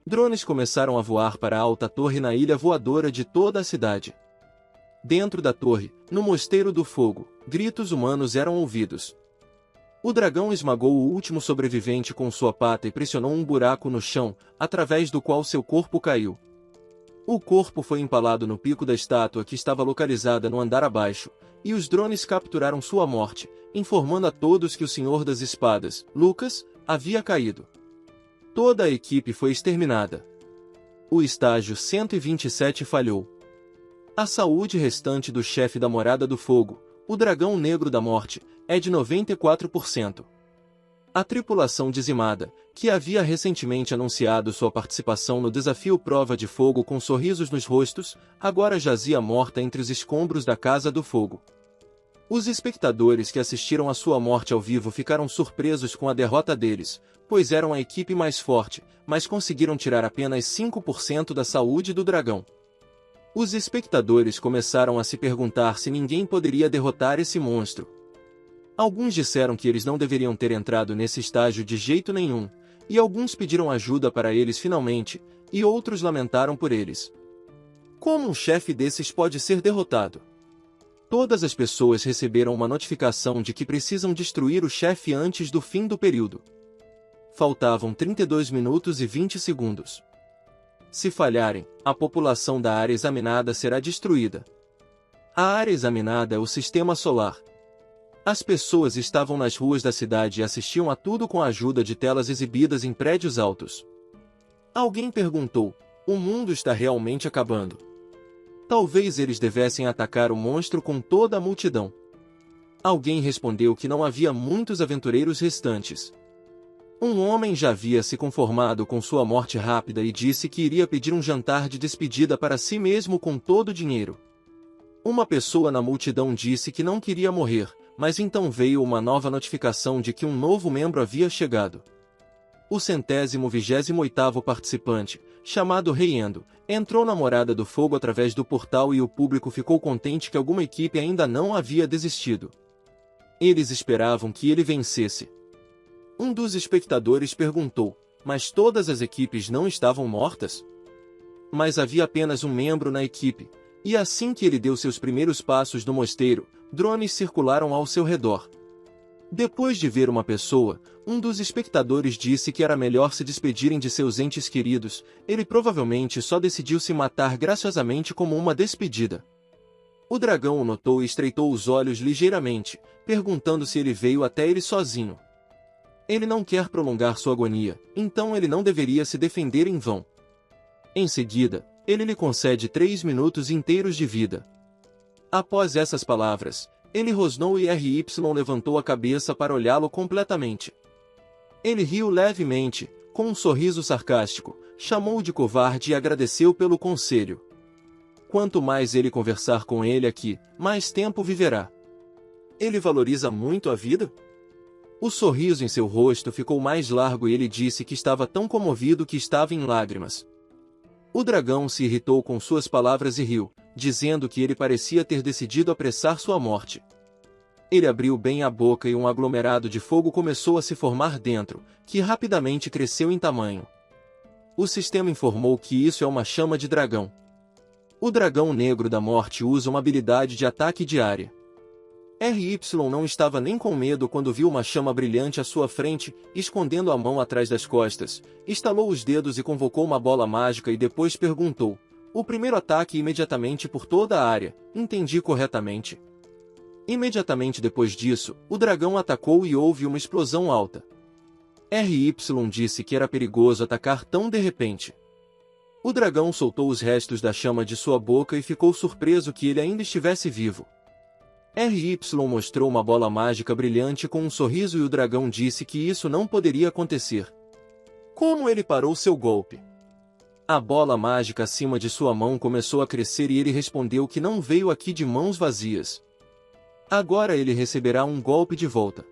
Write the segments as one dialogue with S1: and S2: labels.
S1: Drones começaram a voar para a alta torre na ilha voadora de toda a cidade. Dentro da torre, no Mosteiro do Fogo, gritos humanos eram ouvidos. O dragão esmagou o último sobrevivente com sua pata e pressionou um buraco no chão, através do qual seu corpo caiu. O corpo foi empalado no pico da estátua que estava localizada no andar abaixo, e os drones capturaram sua morte, informando a todos que o Senhor das Espadas, Lucas, havia caído. Toda a equipe foi exterminada. O estágio 127 falhou. A saúde restante do chefe da Morada do Fogo, o Dragão Negro da Morte, é de 94%. A tripulação dizimada, que havia recentemente anunciado sua participação no desafio Prova de Fogo com sorrisos nos rostos, agora jazia morta entre os escombros da Casa do Fogo. Os espectadores que assistiram à sua morte ao vivo ficaram surpresos com a derrota deles, pois eram a equipe mais forte, mas conseguiram tirar apenas 5% da saúde do dragão. Os espectadores começaram a se perguntar se ninguém poderia derrotar esse monstro. Alguns disseram que eles não deveriam ter entrado nesse estágio de jeito nenhum, e alguns pediram ajuda para eles finalmente, e outros lamentaram por eles. Como um chefe desses pode ser derrotado? Todas as pessoas receberam uma notificação de que precisam destruir o chefe antes do fim do período. Faltavam 32 minutos e 20 segundos. Se falharem, a população da área examinada será destruída. A área examinada é o sistema solar. As pessoas estavam nas ruas da cidade e assistiam a tudo com a ajuda de telas exibidas em prédios altos. Alguém perguntou: o mundo está realmente acabando? Talvez eles devessem atacar o monstro com toda a multidão. Alguém respondeu que não havia muitos aventureiros restantes. Um homem já havia se conformado com sua morte rápida e disse que iria pedir um jantar de despedida para si mesmo com todo o dinheiro. Uma pessoa na multidão disse que não queria morrer, mas então veio uma nova notificação de que um novo membro havia chegado. O 128º participante, chamado Rei Endo, entrou na Morada do Fogo através do portal e o público ficou contente que alguma equipe ainda não havia desistido. Eles esperavam que ele vencesse. Um dos espectadores perguntou: mas todas as equipes não estavam mortas? Mas havia apenas um membro na equipe, e assim que ele deu seus primeiros passos no mosteiro, drones circularam ao seu redor. Depois de ver uma pessoa, um dos espectadores disse que era melhor se despedirem de seus entes queridos. Ele provavelmente só decidiu se matar graciosamente como uma despedida. O dragão o notou e estreitou os olhos ligeiramente, perguntando se ele veio até ele sozinho. Ele não quer prolongar sua agonia, então ele não deveria se defender em vão. Em seguida, ele lhe concede 3 minutos inteiros de vida. Após essas palavras, ele rosnou e RY levantou a cabeça para olhá-lo completamente. Ele riu levemente, com um sorriso sarcástico, chamou-o de covarde e agradeceu pelo conselho. Quanto mais ele conversar com ele aqui, mais tempo viverá. Ele valoriza muito a vida? O sorriso em seu rosto ficou mais largo e ele disse que estava tão comovido que estava em lágrimas. O dragão se irritou com suas palavras e riu, dizendo que ele parecia ter decidido apressar sua morte. Ele abriu bem a boca e um aglomerado de fogo começou a se formar dentro, que rapidamente cresceu em tamanho. O sistema informou que isso é uma chama de dragão. O dragão negro da morte usa uma habilidade de ataque diária. RY não estava nem com medo quando viu uma chama brilhante à sua frente, escondendo a mão atrás das costas, estalou os dedos e convocou uma bola mágica e depois perguntou: o primeiro ataque imediatamente por toda a área, entendi corretamente? Imediatamente depois disso, o dragão atacou e houve uma explosão alta. RY disse que era perigoso atacar tão de repente. O dragão soltou os restos da chama de sua boca e ficou surpreso que ele ainda estivesse vivo. RY mostrou uma bola mágica brilhante com um sorriso e o dragão disse que isso não poderia acontecer. Como ele parou seu golpe? A bola mágica acima de sua mão começou a crescer e ele respondeu que não veio aqui de mãos vazias. Agora ele receberá um golpe de volta.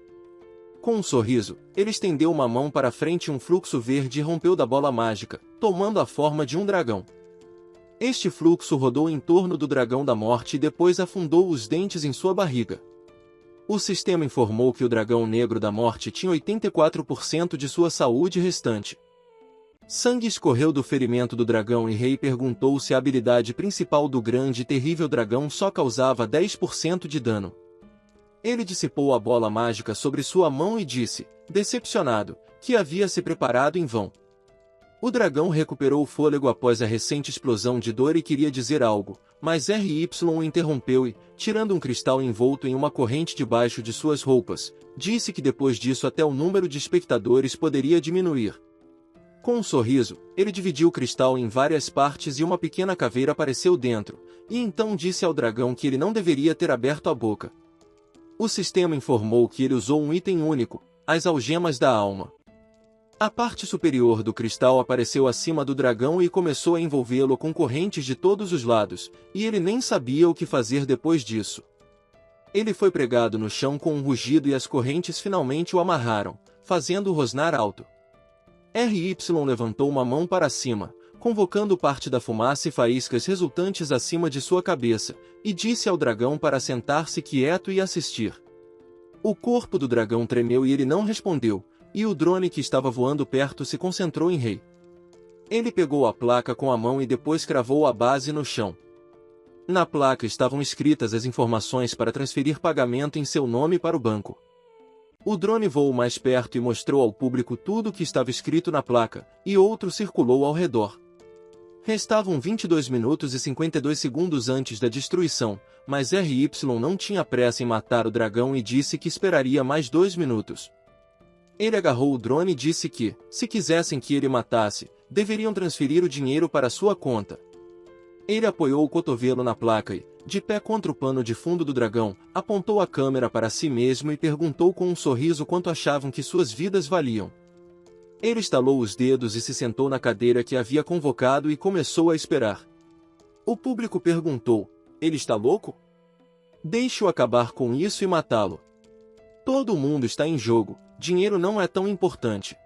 S1: Com um sorriso, ele estendeu uma mão para frente e um fluxo verde rompeu da bola mágica, tomando a forma de um dragão. Este fluxo rodou em torno do dragão da morte e depois afundou os dentes em sua barriga. O sistema informou que o dragão negro da morte tinha 84% de sua saúde restante. Sangue escorreu do ferimento do dragão e Rei perguntou se a habilidade principal do grande e terrível dragão só causava 10% de dano. Ele dissipou a bola mágica sobre sua mão e disse, decepcionado, que havia se preparado em vão. O dragão recuperou o fôlego após a recente explosão de dor e queria dizer algo, mas RY o interrompeu e, tirando um cristal envolto em uma corrente debaixo de suas roupas, disse que depois disso até o número de espectadores poderia diminuir. Com um sorriso, ele dividiu o cristal em várias partes e uma pequena caveira apareceu dentro, e então disse ao dragão que ele não deveria ter aberto a boca. O sistema informou que ele usou um item único, as algemas da alma. A parte superior do cristal apareceu acima do dragão e começou a envolvê-lo com correntes de todos os lados, e ele nem sabia o que fazer depois disso. Ele foi pregado no chão com um rugido e as correntes finalmente o amarraram, fazendo-o rosnar alto. RY levantou uma mão para cima, convocando parte da fumaça e faíscas resultantes acima de sua cabeça, e disse ao dragão para sentar-se quieto e assistir. O corpo do dragão tremeu e ele não respondeu, e o drone que estava voando perto se concentrou em Rei. Ele pegou a placa com a mão e depois cravou a base no chão. Na placa estavam escritas as informações para transferir pagamento em seu nome para o banco. O drone voou mais perto e mostrou ao público tudo o que estava escrito na placa, e outro circulou ao redor. Restavam 22 minutos e 52 segundos antes da destruição, mas RY não tinha pressa em matar o dragão e disse que esperaria mais 2 minutos. Ele agarrou o drone e disse que, se quisessem que ele matasse, deveriam transferir o dinheiro para sua conta. Ele apoiou o cotovelo na placa e, de pé contra o pano de fundo do dragão, apontou a câmera para si mesmo e perguntou com um sorriso quanto achavam que suas vidas valiam. Ele estalou os dedos e se sentou na cadeira que havia convocado e começou a esperar. O público perguntou, ele está louco? Deixe-o acabar com isso e matá-lo. Todo mundo está em jogo, dinheiro não é tão importante.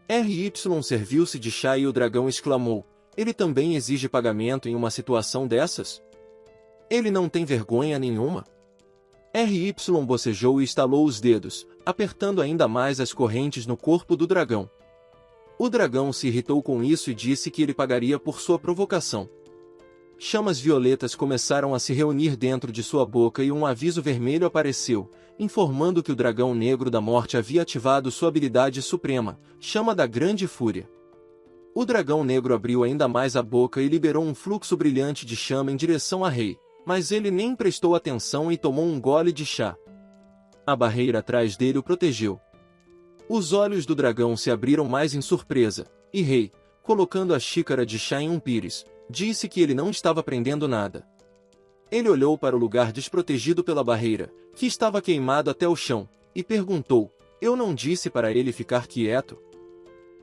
S1: RY serviu-se de chá e o dragão exclamou, ele também exige pagamento em uma situação dessas? Ele não tem vergonha nenhuma? RY bocejou e estalou os dedos, apertando ainda mais as correntes no corpo do dragão. O dragão se irritou com isso e disse que ele pagaria por sua provocação. Chamas violetas começaram a se reunir dentro de sua boca e um aviso vermelho apareceu, informando que o dragão negro da morte havia ativado sua habilidade suprema, Chama da Grande Fúria. O dragão negro abriu ainda mais a boca e liberou um fluxo brilhante de chama em direção a Rei, mas ele nem prestou atenção e tomou um gole de chá. A barreira atrás dele o protegeu. Os olhos do dragão se abriram mais em surpresa, e Rei, colocando a xícara de chá em um pires, disse que ele não estava aprendendo nada. Ele olhou para o lugar desprotegido pela barreira, que estava queimado até o chão, e perguntou, eu não disse para ele ficar quieto?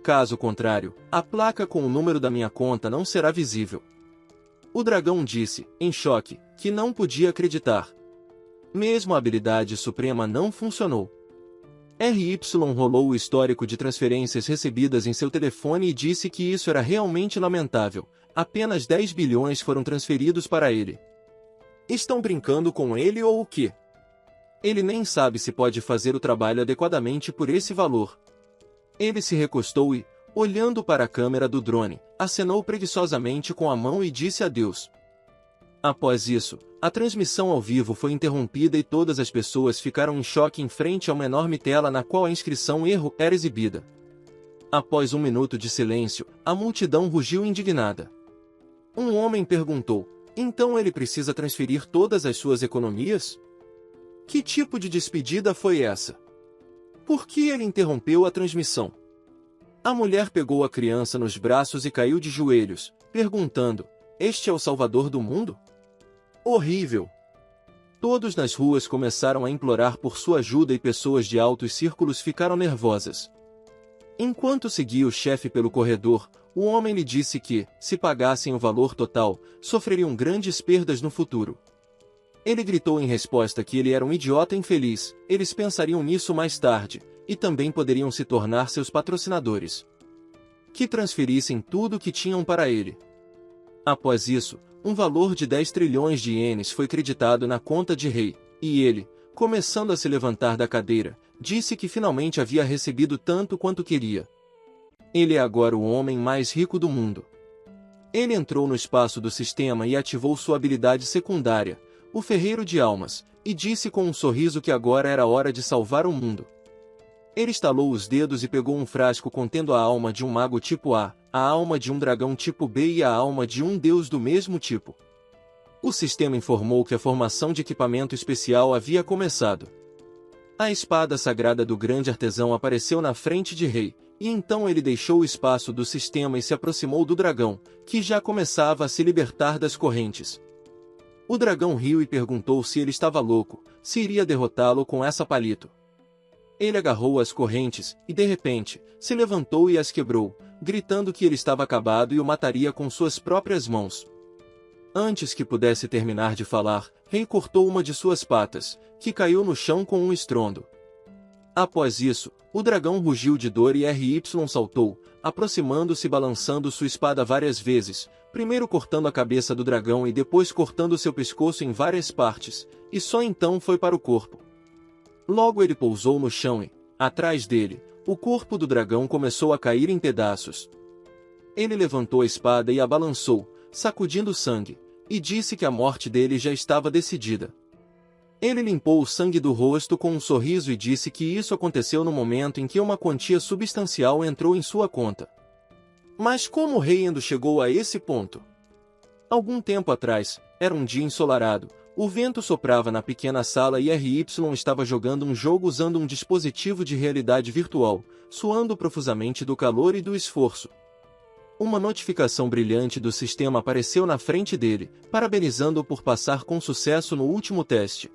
S1: Caso contrário, a placa com o número da minha conta não será visível. O dragão disse, em choque, que não podia acreditar. Mesmo a habilidade suprema não funcionou. RY rolou o histórico de transferências recebidas em seu telefone e disse que isso era realmente lamentável. Apenas 10 bilhões foram transferidos para ele. Estão brincando com ele ou o quê? Ele nem sabe se pode fazer o trabalho adequadamente por esse valor. Ele se recostou e, olhando para a câmera do drone, acenou preguiçosamente com a mão e disse adeus. Após isso, a transmissão ao vivo foi interrompida e todas as pessoas ficaram em choque em frente a uma enorme tela na qual a inscrição erro era exibida. Após um minuto de silêncio, a multidão rugiu indignada. Um homem perguntou, então ele precisa transferir todas as suas economias? Que tipo de despedida foi essa? Por que ele interrompeu a transmissão? A mulher pegou a criança nos braços e caiu de joelhos, perguntando, este é o Salvador do mundo? Horrível! Todos nas ruas começaram a implorar por sua ajuda e pessoas de altos círculos ficaram nervosas. Enquanto seguia o chefe pelo corredor, o homem lhe disse que, se pagassem o valor total, sofreriam grandes perdas no futuro. Ele gritou em resposta que ele era um idiota infeliz, eles pensariam nisso mais tarde, e também poderiam se tornar seus patrocinadores. Que transferissem tudo o que tinham para ele. Após isso, um valor de 10 trilhões de ienes foi creditado na conta de Rei, e ele, começando a se levantar da cadeira, disse que finalmente havia recebido tanto quanto queria. Ele é agora o homem mais rico do mundo. Ele entrou no espaço do sistema e ativou sua habilidade secundária, o Ferreiro de Almas, e disse com um sorriso que agora era hora de salvar o mundo. Ele estalou os dedos e pegou um frasco contendo a alma de um mago tipo A, a alma de um dragão tipo B e a alma de um deus do mesmo tipo. O sistema informou que a formação de equipamento especial havia começado. A espada sagrada do grande artesão apareceu na frente de Rei, e então ele deixou o espaço do sistema e se aproximou do dragão, que já começava a se libertar das correntes. O dragão riu e perguntou se ele estava louco, se iria derrotá-lo com essa palito. Ele agarrou as correntes, e de repente, se levantou e as quebrou, gritando que ele estava acabado e o mataria com suas próprias mãos. Antes que pudesse terminar de falar, Rei cortou uma de suas patas, que caiu no chão com um estrondo. Após isso, o dragão rugiu de dor e RY saltou, aproximando-se e balançando sua espada várias vezes, primeiro cortando a cabeça do dragão e depois cortando seu pescoço em várias partes, e só então foi para o corpo. Logo ele pousou no chão e, atrás dele, o corpo do dragão começou a cair em pedaços. Ele levantou a espada e a balançou, sacudindo sangue, e disse que a morte dele já estava decidida. Ele limpou o sangue do rosto com um sorriso e disse que isso aconteceu no momento em que uma quantia substancial entrou em sua conta. Mas como o rei Endo chegou a esse ponto? Algum tempo atrás, era um dia ensolarado, o vento soprava na pequena sala e RY estava jogando um jogo usando um dispositivo de realidade virtual, suando profusamente do calor e do esforço. Uma notificação brilhante do sistema apareceu na frente dele, parabenizando-o por passar com sucesso no último teste.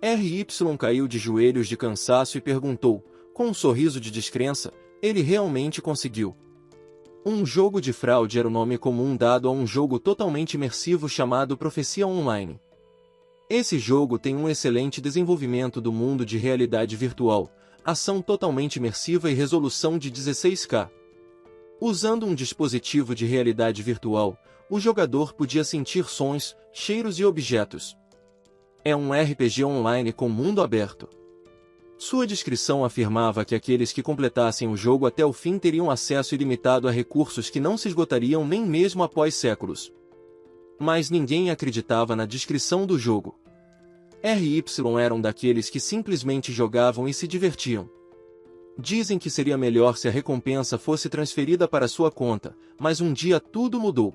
S1: RY caiu de joelhos de cansaço e perguntou, com um sorriso de descrença, ele realmente conseguiu. Um jogo de fraude era o nome comum dado a um jogo totalmente imersivo chamado Profecia Online. Esse jogo tem um excelente desenvolvimento do mundo de realidade virtual, ação totalmente imersiva e resolução de 16K. Usando um dispositivo de realidade virtual, o jogador podia sentir sons, cheiros e objetos. É um RPG online com mundo aberto. Sua descrição afirmava que aqueles que completassem o jogo até o fim teriam acesso ilimitado a recursos que não se esgotariam nem mesmo após séculos. Mas ninguém acreditava na descrição do jogo. RY eram daqueles que simplesmente jogavam e se divertiam. Dizem que seria melhor se a recompensa fosse transferida para sua conta, mas um dia tudo mudou.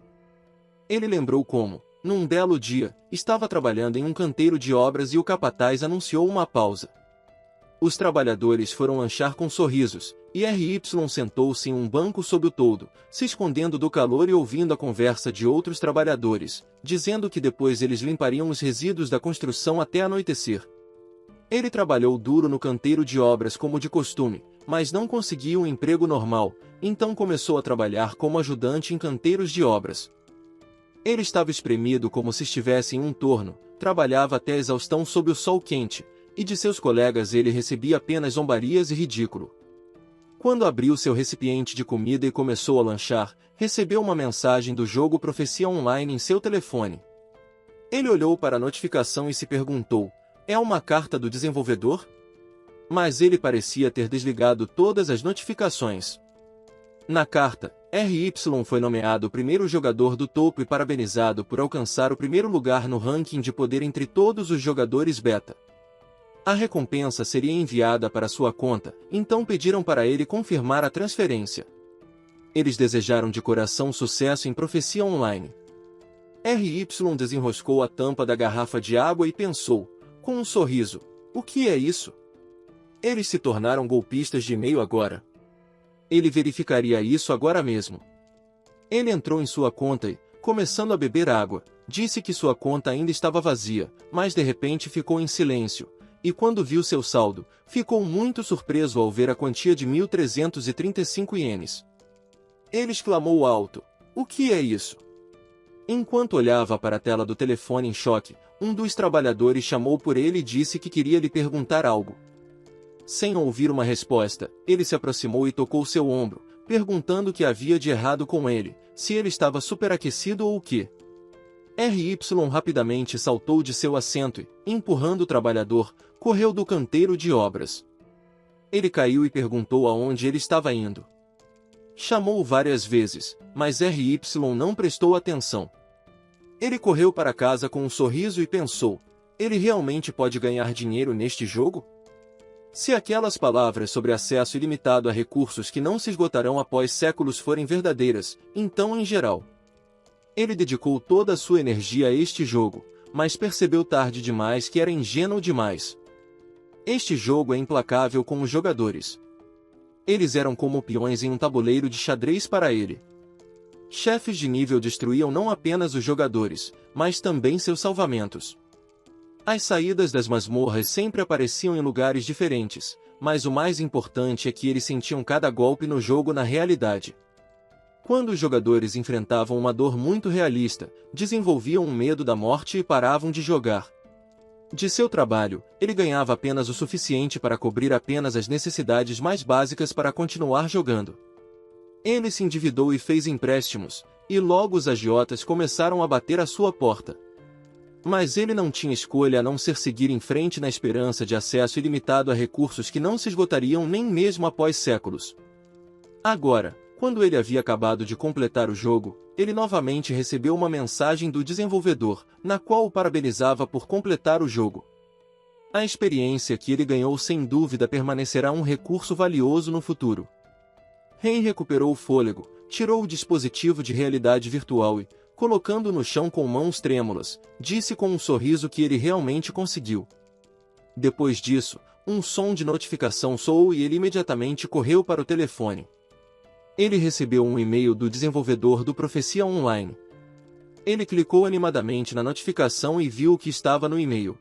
S1: Ele lembrou como, num belo dia, estava trabalhando em um canteiro de obras e o capataz anunciou uma pausa. Os trabalhadores foram lanchar com sorrisos, e RY sentou-se em um banco sob o toldo, se escondendo do calor e ouvindo a conversa de outros trabalhadores, dizendo que depois eles limpariam os resíduos da construção até anoitecer. Ele trabalhou duro no canteiro de obras como de costume, mas não conseguiu um emprego normal, então começou a trabalhar como ajudante em canteiros de obras. Ele estava espremido como se estivesse em um torno, trabalhava até a exaustão sob o sol quente, e de seus colegas ele recebia apenas zombarias e ridículo. Quando abriu seu recipiente de comida e começou a lanchar, recebeu uma mensagem do jogo Profecia Online em seu telefone. Ele olhou para a notificação e se perguntou, é uma carta do desenvolvedor? Mas ele parecia ter desligado todas as notificações. Na carta, RY foi nomeado o primeiro jogador do topo e parabenizado por alcançar o primeiro lugar no ranking de poder entre todos os jogadores beta. A recompensa seria enviada para sua conta, então pediram para ele confirmar a transferência. Eles desejaram de coração sucesso em Profecia Online. RY desenroscou a tampa da garrafa de água e pensou, com um sorriso, o que é isso? Eles se tornaram golpistas de e-mail agora. Ele verificaria isso agora mesmo. Ele entrou em sua conta e, começando a beber água, disse que sua conta ainda estava vazia, mas de repente ficou em silêncio. E quando viu seu saldo, ficou muito surpreso ao ver a quantia de 1.335 ienes. Ele exclamou alto, o que é isso? Enquanto olhava para a tela do telefone em choque, um dos trabalhadores chamou por ele e disse que queria lhe perguntar algo. Sem ouvir uma resposta, ele se aproximou e tocou seu ombro, perguntando o que havia de errado com ele, se ele estava superaquecido ou o quê. RY rapidamente saltou de seu assento e, empurrando o trabalhador, correu do canteiro de obras. Ele caiu e perguntou aonde ele estava indo. Chamou-o várias vezes, mas RY não prestou atenção. Ele correu para casa com um sorriso e pensou: ele realmente pode ganhar dinheiro neste jogo? Se aquelas palavras sobre acesso ilimitado a recursos que não se esgotarão após séculos forem verdadeiras, então em geral. Ele dedicou toda a sua energia a este jogo, mas percebeu tarde demais que era ingênuo demais. Este jogo é implacável com os jogadores. Eles eram como peões em um tabuleiro de xadrez para ele. Chefes de nível destruíam não apenas os jogadores, mas também seus salvamentos. As saídas das masmorras sempre apareciam em lugares diferentes, mas o mais importante é que eles sentiam cada golpe no jogo na realidade. Quando os jogadores enfrentavam uma dor muito realista, desenvolviam um medo da morte e paravam de jogar. De seu trabalho, ele ganhava apenas o suficiente para cobrir apenas as necessidades mais básicas para continuar jogando. Ele se endividou e fez empréstimos, e logo os agiotas começaram a bater à sua porta. Mas ele não tinha escolha a não ser seguir em frente na esperança de acesso ilimitado a recursos que não se esgotariam nem mesmo após séculos. Agora, quando ele havia acabado de completar o jogo, ele novamente recebeu uma mensagem do desenvolvedor, na qual o parabenizava por completar o jogo. A experiência que ele ganhou sem dúvida permanecerá um recurso valioso no futuro. Ren recuperou o fôlego, tirou o dispositivo de realidade virtual e, colocando-o no chão com mãos trêmulas, disse com um sorriso que ele realmente conseguiu. Depois disso, um som de notificação soou e ele imediatamente correu para o telefone. Ele recebeu um e-mail do desenvolvedor do Profecia Online. Ele clicou animadamente na notificação e viu o que estava no e-mail.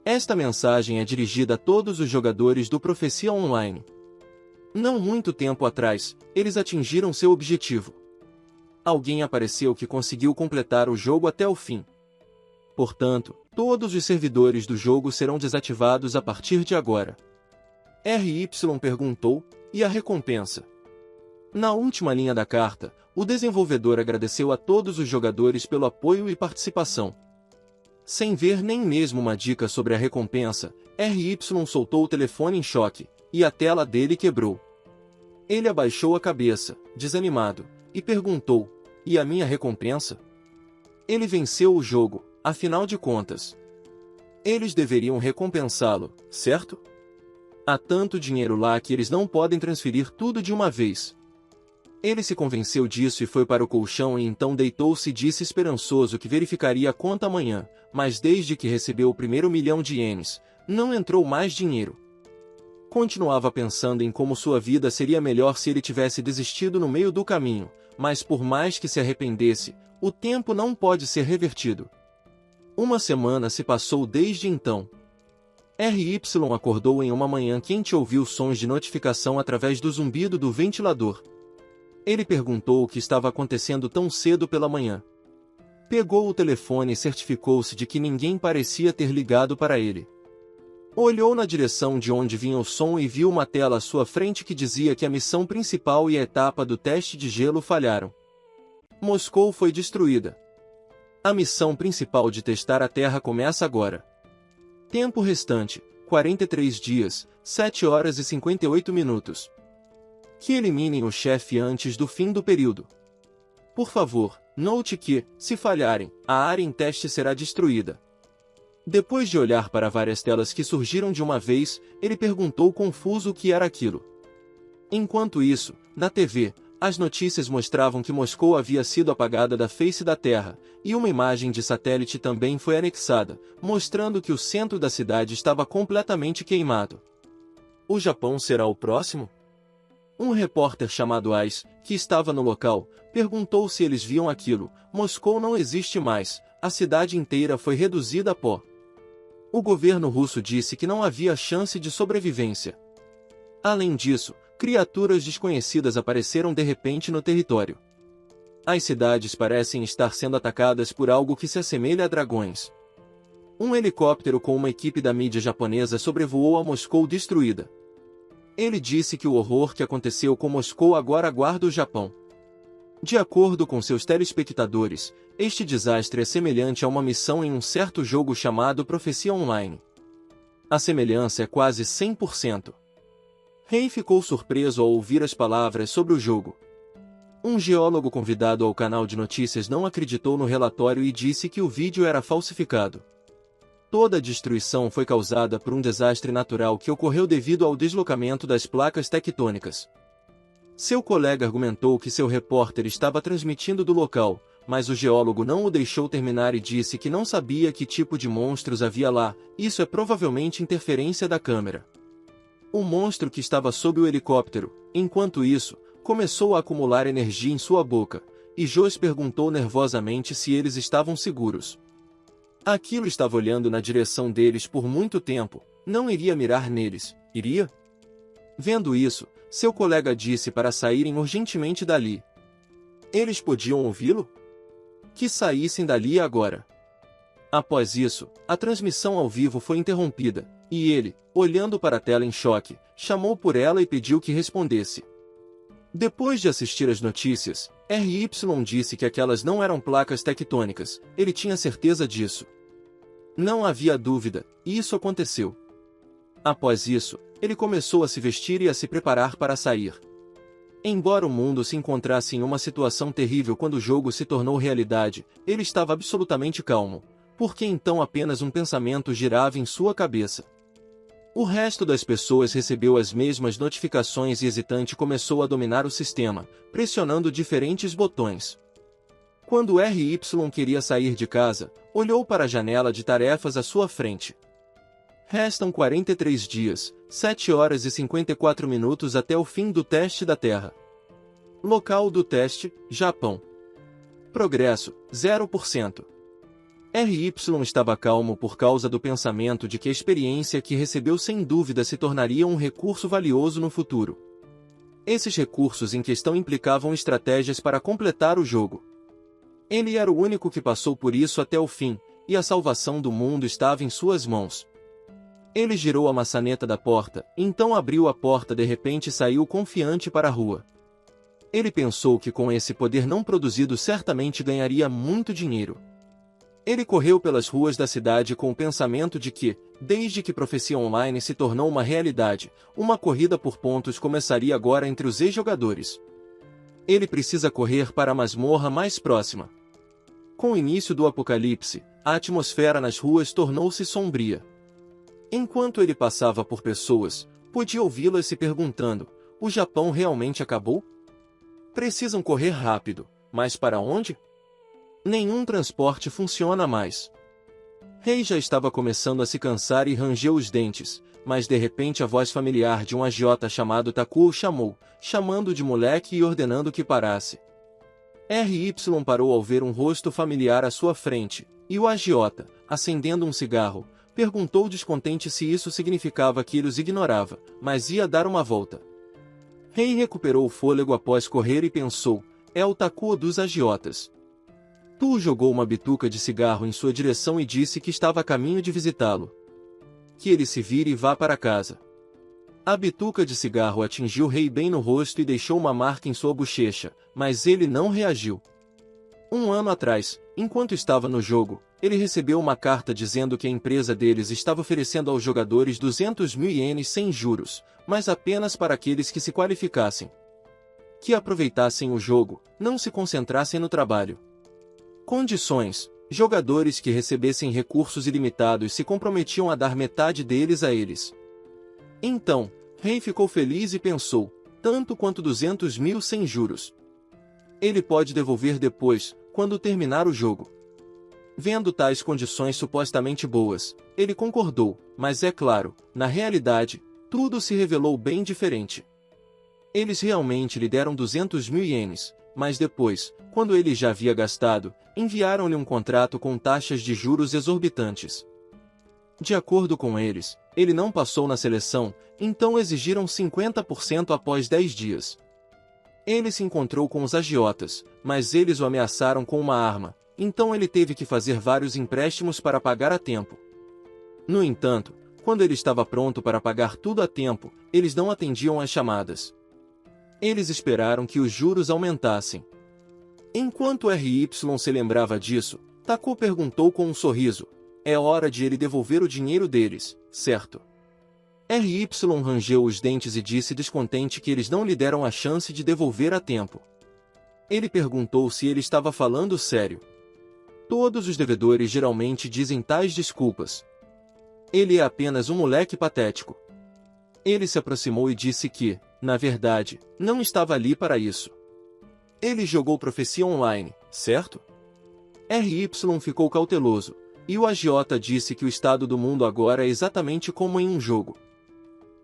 S1: Esta mensagem é dirigida a todos os jogadores do Profecia Online. Não muito tempo atrás, eles atingiram seu objetivo. Alguém apareceu que conseguiu completar o jogo até o fim. Portanto, todos os servidores do jogo serão desativados a partir de agora. RY perguntou: e a recompensa? Na última linha da carta, o desenvolvedor agradeceu a todos os jogadores pelo apoio e participação. Sem ver nem mesmo uma dica sobre a recompensa, RY soltou o telefone em choque, e a tela dele quebrou. Ele abaixou a cabeça, desanimado, e perguntou: e a minha recompensa? Ele venceu o jogo, afinal de contas. Eles deveriam recompensá-lo, certo? Há tanto dinheiro lá que eles não podem transferir tudo de uma vez. Ele se convenceu disso e foi para o colchão e então deitou-se e disse esperançoso que verificaria a conta amanhã, mas desde que recebeu o primeiro 1.000.000 de ienes, não entrou mais dinheiro. Continuava pensando em como sua vida seria melhor se ele tivesse desistido no meio do caminho, mas por mais que se arrependesse, o tempo não pode ser revertido. Uma semana se passou desde então. RY acordou em uma manhã quente e ouviu sons de notificação através do zumbido do ventilador. Ele perguntou o que estava acontecendo tão cedo pela manhã. Pegou o telefone e certificou-se de que ninguém parecia ter ligado para ele. Olhou na direção de onde vinha o som e viu uma tela à sua frente que dizia que a missão principal e a etapa do teste de gelo falharam. Moscou foi destruída. A missão principal de testar a Terra começa agora. Tempo restante, 43 dias, 7 horas e 58 minutos. Que eliminem o chefe antes do fim do período. Por favor, note que, se falharem, a área em teste será destruída. Depois de olhar para várias telas que surgiram de uma vez, ele perguntou confuso o que era aquilo. Enquanto isso, na TV, as notícias mostravam que Moscou havia sido apagada da face da Terra, e uma imagem de satélite também foi anexada, mostrando que o centro da cidade estava completamente queimado. O Japão será o próximo? Um repórter chamado Ais, que estava no local, perguntou se eles viam aquilo. Moscou não existe mais, a cidade inteira foi reduzida a pó. O governo russo disse que não havia chance de sobrevivência. Além disso, criaturas desconhecidas apareceram de repente no território. As cidades parecem estar sendo atacadas por algo que se assemelha a dragões. Um helicóptero com uma equipe da mídia japonesa sobrevoou a Moscou destruída. Ele disse que o horror que aconteceu com Moscou agora aguarda o Japão. De acordo com seus telespectadores, este desastre é semelhante a uma missão em um certo jogo chamado Profecia Online. A semelhança é quase 100%. Rei ficou surpreso ao ouvir as palavras sobre o jogo. Um geólogo convidado ao canal de notícias não acreditou no relatório e disse que o vídeo era falsificado. Toda a destruição foi causada por um desastre natural que ocorreu devido ao deslocamento das placas tectônicas. Seu colega argumentou que seu repórter estava transmitindo do local, mas o geólogo não o deixou terminar e disse que não sabia que tipo de monstros havia lá. Isso é provavelmente interferência da câmera. O monstro que estava sob o helicóptero, enquanto isso, começou a acumular energia em sua boca, e Joyce perguntou nervosamente se eles estavam seguros. Aquilo estava olhando na direção deles por muito tempo, não iria mirar neles, iria? Vendo isso, seu colega disse para saírem urgentemente dali. Eles podiam ouvi-lo? Que saíssem dali agora. Após isso, a transmissão ao vivo foi interrompida, e ele, olhando para a tela em choque, chamou por ela e pediu que respondesse. Depois de assistir às notícias, RY disse que aquelas não eram placas tectônicas, ele tinha certeza disso. Não havia dúvida, e isso aconteceu. Após isso, ele começou a se vestir e a se preparar para sair. Embora o mundo se encontrasse em uma situação terrível quando o jogo se tornou realidade, ele estava absolutamente calmo, porque então apenas um pensamento girava em sua cabeça. O resto das pessoas recebeu as mesmas notificações e hesitante começou a dominar o sistema, pressionando diferentes botões. Quando RY queria sair de casa, olhou para a janela de tarefas à sua frente. Restam 43 dias, 7 horas e 54 minutos até o fim do teste da Terra. Local do teste, Japão. Progresso, 0%. RY estava calmo por causa do pensamento de que a experiência que recebeu sem dúvida se tornaria um recurso valioso no futuro. Esses recursos em questão implicavam estratégias para completar o jogo. Ele era o único que passou por isso até o fim, e a salvação do mundo estava em suas mãos. Ele girou a maçaneta da porta, então abriu a porta de repente e saiu confiante para a rua. Ele pensou que com esse poder não produzido certamente ganharia muito dinheiro. Ele correu pelas ruas da cidade com o pensamento de que, desde que Profecia Online se tornou uma realidade, uma corrida por pontos começaria agora entre os ex-jogadores. Ele precisa correr para a masmorra mais próxima. Com o início do apocalipse, a atmosfera nas ruas tornou-se sombria. Enquanto ele passava por pessoas, podia ouvi-las se perguntando: o Japão realmente acabou? Precisam correr rápido, mas para onde? Nenhum transporte funciona mais. Rei já estava começando a se cansar e rangeu os dentes, mas de repente a voz familiar de um agiota chamado Taku o chamou, chamando de moleque e ordenando que parasse. RY parou ao ver um rosto familiar à sua frente, e o agiota, acendendo um cigarro, perguntou descontente se isso significava que ele os ignorava, mas ia dar uma volta. Rei recuperou o fôlego após correr e pensou: é o Taku dos agiotas. Tu jogou uma bituca de cigarro em sua direção e disse que estava a caminho de visitá-lo. Que ele se vire e vá para casa. A bituca de cigarro atingiu o rei bem no rosto e deixou uma marca em sua bochecha, mas ele não reagiu. Um ano atrás, enquanto estava no jogo, ele recebeu uma carta dizendo que a empresa deles estava oferecendo aos jogadores 200.000 ienes sem juros, mas apenas para aqueles que se qualificassem. Que aproveitassem o jogo, não se concentrassem no trabalho. Condições: jogadores que recebessem recursos ilimitados se comprometiam a dar metade deles a eles. Então, Rei ficou feliz e pensou: tanto quanto 200.000 sem juros. Ele pode devolver depois, quando terminar o jogo. Vendo tais condições supostamente boas, ele concordou, mas é claro, na realidade, tudo se revelou bem diferente. Eles realmente lhe deram 200.000 ienes, mas depois, quando ele já havia gastado, enviaram-lhe um contrato com taxas de juros exorbitantes. De acordo com eles, ele não passou na seleção, então exigiram 50% após 10 dias. Ele se encontrou com os agiotas, mas eles o ameaçaram com uma arma, então ele teve que fazer vários empréstimos para pagar a tempo. No entanto, quando ele estava pronto para pagar tudo a tempo, eles não atendiam às chamadas. Eles esperaram que os juros aumentassem. Enquanto RY se lembrava disso, Taku perguntou com um sorriso: é hora de ele devolver o dinheiro deles, certo? RY rangeu os dentes e disse descontente que eles não lhe deram a chance de devolver a tempo. Ele perguntou se ele estava falando sério. Todos os devedores geralmente dizem tais desculpas. Ele é apenas um moleque patético. Ele se aproximou e disse que, na verdade, não estava ali para isso. Ele jogou Profecia Online, certo? RY ficou cauteloso, e o agiota disse que o estado do mundo agora é exatamente como em um jogo.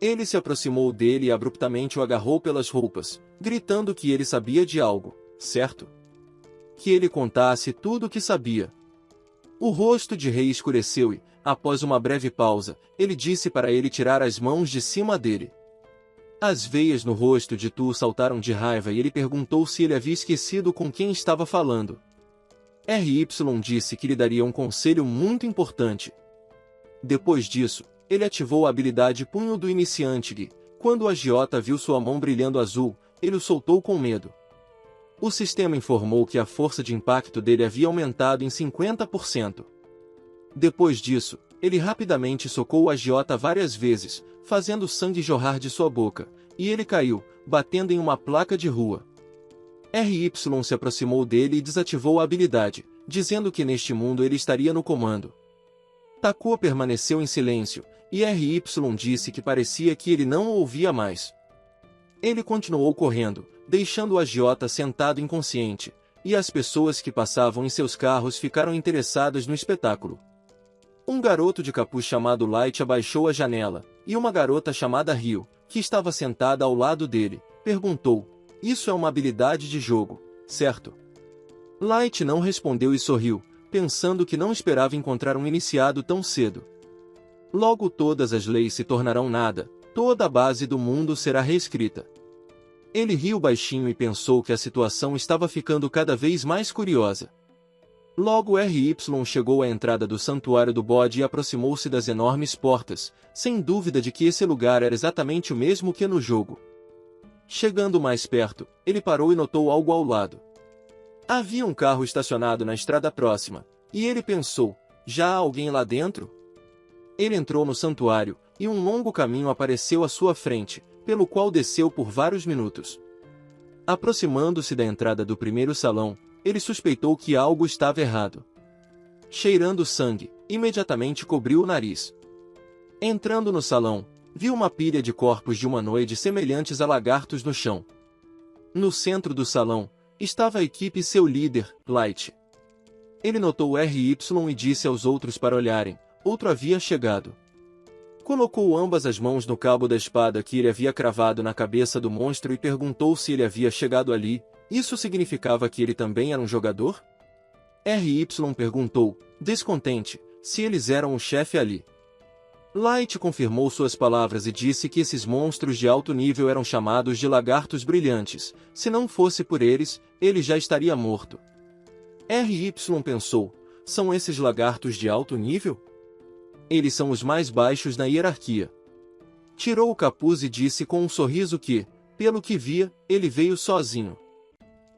S1: Ele se aproximou dele e abruptamente o agarrou pelas roupas, gritando que ele sabia de algo, certo? Que ele contasse tudo o que sabia. O rosto de Rei escureceu e, após uma breve pausa, ele disse para ele tirar as mãos de cima dele. As veias no rosto de Tu saltaram de raiva e ele perguntou se ele havia esquecido com quem estava falando. RY disse que lhe daria um conselho muito importante. Depois disso, ele ativou a habilidade Punho do Iniciante e, quando o agiota viu sua mão brilhando azul, ele o soltou com medo. O sistema informou que a força de impacto dele havia aumentado em 50%. Depois disso, ele rapidamente socou o agiota várias vezes, fazendo sangue jorrar de sua boca, e ele caiu, batendo em uma placa de rua. RY se aproximou dele e desativou a habilidade, dizendo que neste mundo ele estaria no comando. Takua permaneceu em silêncio, e RY disse que parecia que ele não o ouvia mais. Ele continuou correndo, deixando o agiota sentado inconsciente, e as pessoas que passavam em seus carros ficaram interessadas no espetáculo. Um garoto de capuz chamado Light abaixou a janela, e uma garota chamada Rio, que estava sentada ao lado dele, perguntou: "Isso é uma habilidade de jogo, certo?" Light não respondeu e sorriu, pensando que não esperava encontrar um iniciado tão cedo. Logo todas as leis se tornarão nada, toda a base do mundo será reescrita. Ele riu baixinho e pensou que a situação estava ficando cada vez mais curiosa. Logo RY chegou à entrada do Santuário do Bode e aproximou-se das enormes portas, sem dúvida de que esse lugar era exatamente o mesmo que no jogo. Chegando mais perto, ele parou e notou algo ao lado. Havia um carro estacionado na estrada próxima, e ele pensou: já há alguém lá dentro? Ele entrou no santuário, e um longo caminho apareceu à sua frente, pelo qual desceu por vários minutos. Aproximando-se da entrada do primeiro salão, ele suspeitou que algo estava errado. Cheirando sangue, imediatamente cobriu o nariz. Entrando no salão, viu uma pilha de corpos de humanoides semelhantes a lagartos no chão. No centro do salão, estava a equipe e seu líder, Light. Ele notou RY e disse aos outros para olharem. Outro havia chegado. Colocou ambas as mãos no cabo da espada que ele havia cravado na cabeça do monstro e perguntou se ele havia chegado ali. Isso significava que ele também era um jogador? RY perguntou, descontente, se eles eram o chefe ali. Light confirmou suas palavras e disse que esses monstros de alto nível eram chamados de lagartos brilhantes. Se não fosse por eles, ele já estaria morto. RY pensou, são esses lagartos de alto nível? Eles são os mais baixos na hierarquia. Tirou o capuz e disse com um sorriso que, pelo que via, ele veio sozinho.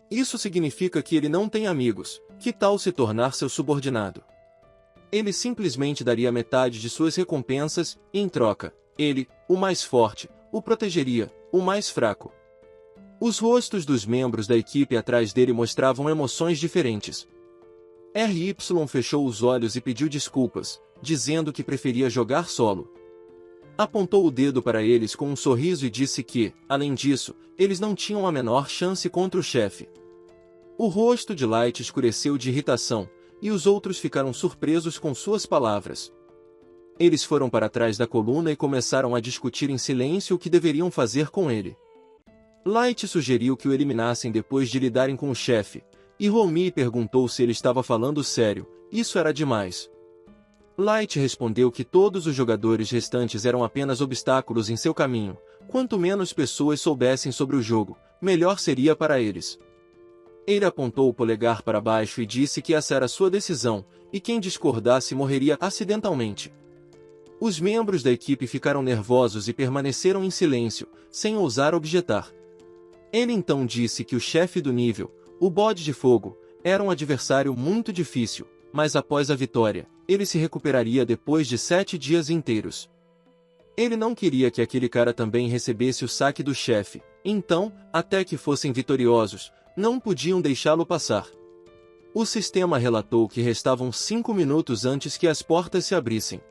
S1: Isso significa que ele não tem amigos. Que tal se tornar seu subordinado? Ele simplesmente daria metade de suas recompensas, e em troca, ele, o mais forte, o protegeria, o mais fraco. Os rostos dos membros da equipe atrás dele mostravam emoções diferentes. RY fechou os olhos e pediu desculpas, dizendo que preferia jogar solo. Apontou o dedo para eles com um sorriso e disse que, além disso, eles não tinham a menor chance contra o chefe. O rosto de Light escureceu de irritação, e os outros ficaram surpresos com suas palavras. Eles foram para trás da coluna e começaram a discutir em silêncio o que deveriam fazer com ele. Light sugeriu que o eliminassem depois de lidarem com o chefe, e Romi perguntou se ele estava falando sério. Isso era demais. Light respondeu que todos os jogadores restantes eram apenas obstáculos em seu caminho. Quanto menos pessoas soubessem sobre o jogo, melhor seria para eles. Ele apontou o polegar para baixo e disse que essa era sua decisão, e quem discordasse morreria acidentalmente. Os membros da equipe ficaram nervosos e permaneceram em silêncio, sem ousar objetar. Ele então disse que o chefe do nível, o Bode de Fogo, era um adversário muito difícil, mas após a vitória, ele se recuperaria depois de 7 dias inteiros. Ele não queria que aquele cara também recebesse o saque do chefe, então, até que fossem vitoriosos, Não podiam deixá-lo passar. O sistema relatou que restavam 5 minutos antes que as portas se abrissem.